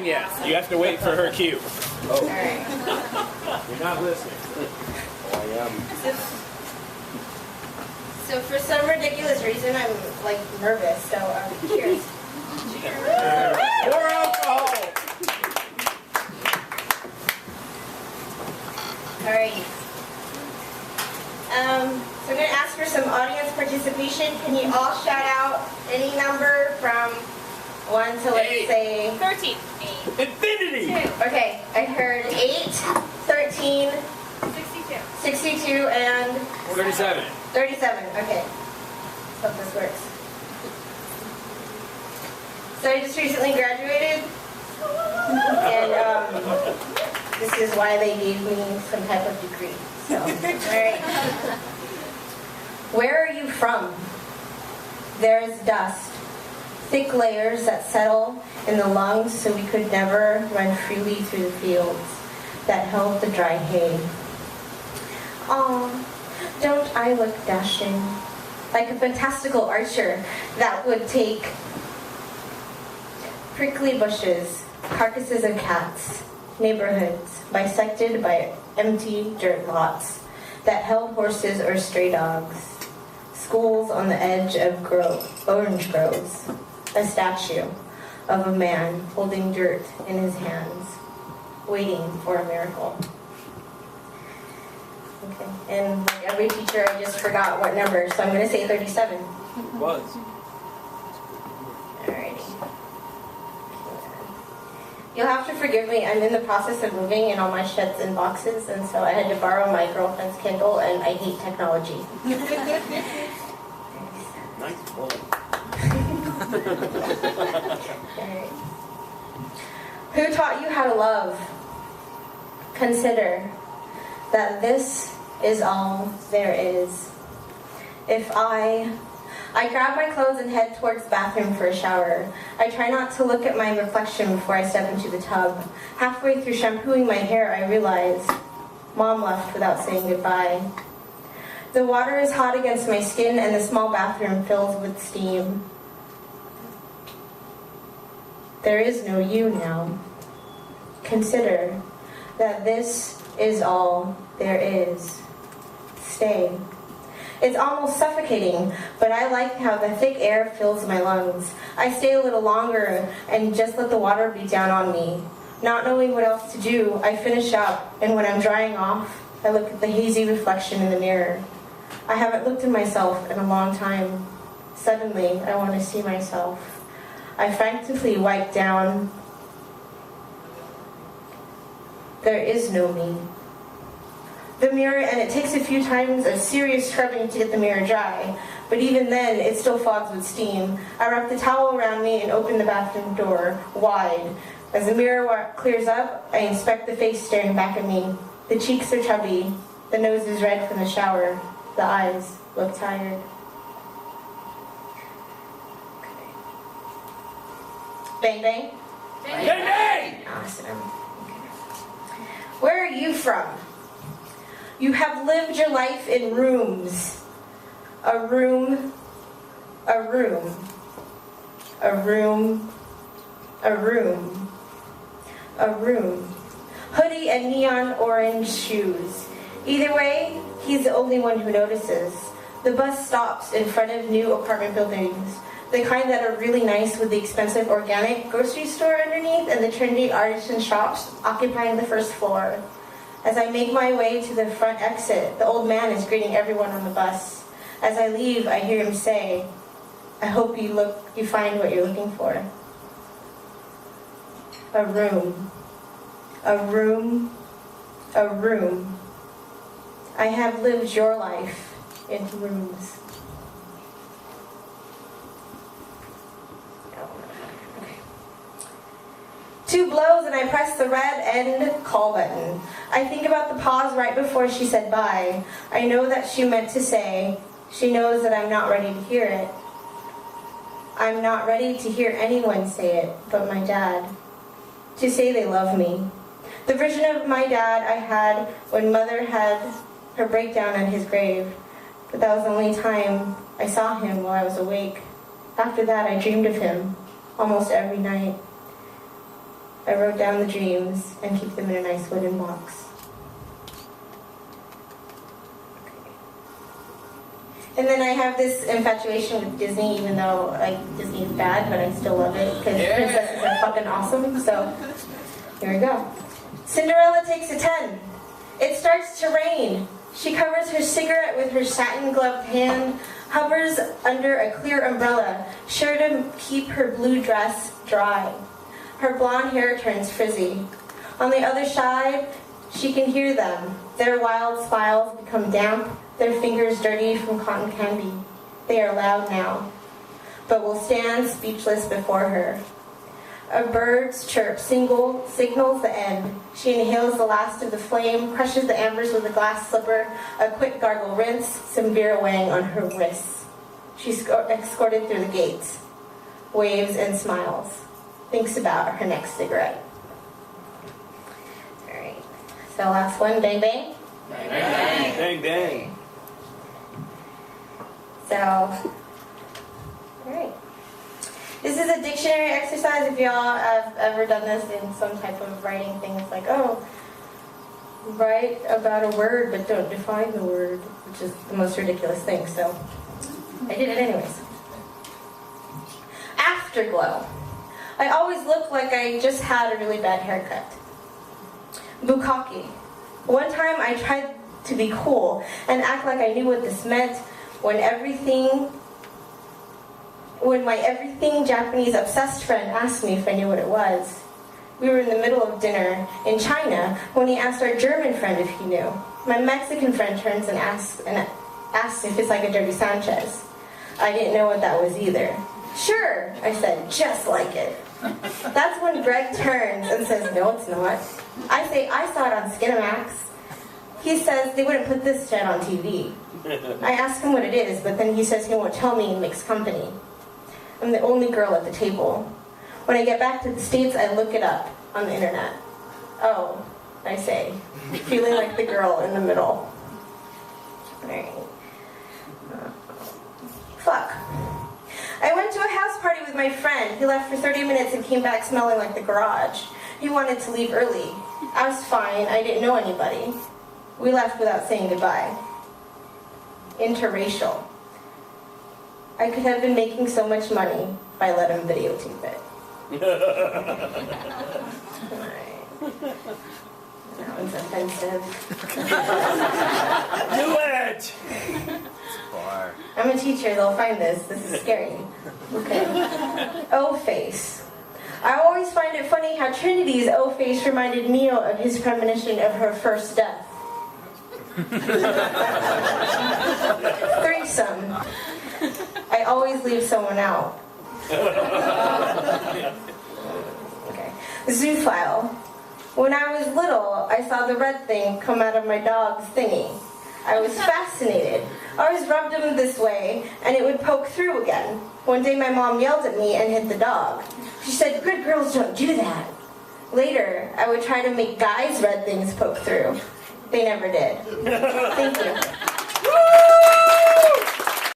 saying yes. You have to wait for her cue. Oh. All right. You're not listening. Oh, I am. So for some ridiculous reason, I'm like nervous. So cheers. More alcohol. All right. So I'm going to ask for some audience participation. Can you all shout out any number from 1 to, let's say... 13. 8. Infinity! 2. Okay, I heard 8, 13, 62. 62, and... 37. 37, okay. Let's hope this works. So I just recently graduated, and this is why they gave me some type of degree. So, all right. Where are you from? There is dust, thick layers that settle in the lungs so we could never run freely through the fields that held the dry hay. Aw, don't I look dashing? Like a fantastical archer that would take prickly bushes, carcasses of cats, neighborhoods bisected by empty dirt lots that held horses or stray dogs, schools on the edge of orange groves, a statue of a man holding dirt in his hands, waiting for a miracle. Okay, and like every teacher, I just forgot what number, so I'm going to say 37. Was. Alrighty. You'll have to forgive me, I'm in the process of moving in all my sheds and boxes, and so I had to borrow my girlfriend's Kindle, and I hate technology. Nice one. Alright. Who taught you how to love? Consider that this is all there is. If I grab my clothes and head towards the bathroom for a shower. I try not to look at my reflection before I step into the tub. Halfway through shampooing my hair, I realize Mom left without saying goodbye. The water is hot against my skin and the small bathroom fills with steam. There is no you now. Consider that this is all there is. Stay. It's almost suffocating, but I like how the thick air fills my lungs. I stay a little longer and just let the water beat down on me. Not knowing what else to do, I finish up, and when I'm drying off, I look at the hazy reflection in the mirror. I haven't looked at myself in a long time. Suddenly, I want to see myself. I frantically wipe down. There is no me. The mirror, and it takes a few times of serious scrubbing to get the mirror dry, but even then, it still fogs with steam. I wrap the towel around me and open the bathroom door wide. As the mirror clears up, I inspect the face staring back at me. The cheeks are chubby, the nose is red from the shower, the eyes look tired. Okay. Bang, bang? Bang, bang! Awesome. Okay. Where are you from? You have lived your life in rooms. A room, a room, a room, a room, a room. Hoodie and neon orange shoes. Either way, he's the only one who notices. The bus stops in front of new apartment buildings, the kind that are really nice with the expensive organic grocery store underneath and the trendy artisan shops occupying the first floor. As I make my way to the front exit, the old man is greeting everyone on the bus. As I leave, I hear him say, I hope you find what you're looking for. A room. A room. A room. I have lived your life in rooms. Okay. 2 blows and I press the red end call button. I think about the pause right before she said bye. I know that she meant to say, she knows that I'm not ready to hear it. I'm not ready to hear anyone say it but my dad. To say they love me. The version of my dad I had when Mother had her breakdown at his grave. But that was the only time I saw him while I was awake. After that, I dreamed of him almost every night. I wrote down the dreams and keep them in a nice wooden box. And then I have this infatuation with Disney, even though like Disney is bad, but I still love it because princesses are fucking awesome. So here we go. Cinderella takes a 10. It starts to rain. She covers her cigarette with her satin-gloved hand, hovers under a clear umbrella, sure to keep her blue dress dry. Her blonde hair turns frizzy. On the other side, she can hear them. Their wild smiles become damp, their fingers dirty from cotton candy. They are loud now, but will stand speechless before her. A bird's chirp signals the end. She inhales the last of the flame, crushes the embers with a glass slipper, a quick gargle rinse, some beer weighing on her wrists. She's escorted through the gates, waves and smiles, thinks about her next cigarette. All right, so last one, bang bang. Bang, bang. Bang, bang. So, all right. This is a dictionary exercise. If y'all have ever done this in some type of writing thing, it's like, oh, write about a word but don't define the word, which is the most ridiculous thing. So I did it anyways. Afterglow. I always look like I just had a really bad haircut. Bukkake. One time I tried to be cool and act like I knew what this meant when my everything Japanese obsessed friend asked me if I knew what it was. We were in the middle of dinner in China when he asked our German friend if he knew. My Mexican friend turns and asks if it's like a Dirty Sanchez. I didn't know what that was either. Sure, I said, just like it. That's when Greg turns and says, no, it's not. I say, I saw it on Skinamax. He says they wouldn't put this shit on TV. I ask him what it is, but then he says he won't tell me and makes company. I'm the only girl at the table. When I get back to the States, I look it up on the internet. Oh, I say, feeling like the girl in the middle. Alright. Fuck. I went to a house party with my friend. He left for 30 minutes and came back smelling like the garage. He wanted to leave early. I was fine. I didn't know anybody. We left without saying goodbye. Interracial. I could have been making so much money if I let him videotape it. Alright. That one's offensive. Do it! I'm a teacher, they'll find this. This is scary. Okay. O-face. I always find it funny how Trinity's O-face reminded Neo of his premonition of her first death. Threesome. I always leave someone out. Okay. Zoophile. When I was little, I saw the red thing come out of my dog's thingy. I was fascinated. I always rubbed him this way, and it would poke through again. One day my mom yelled at me and hit the dog. She said, good girls don't do that. Later, I would try to make guys' red things poke through. They never did. Thank you.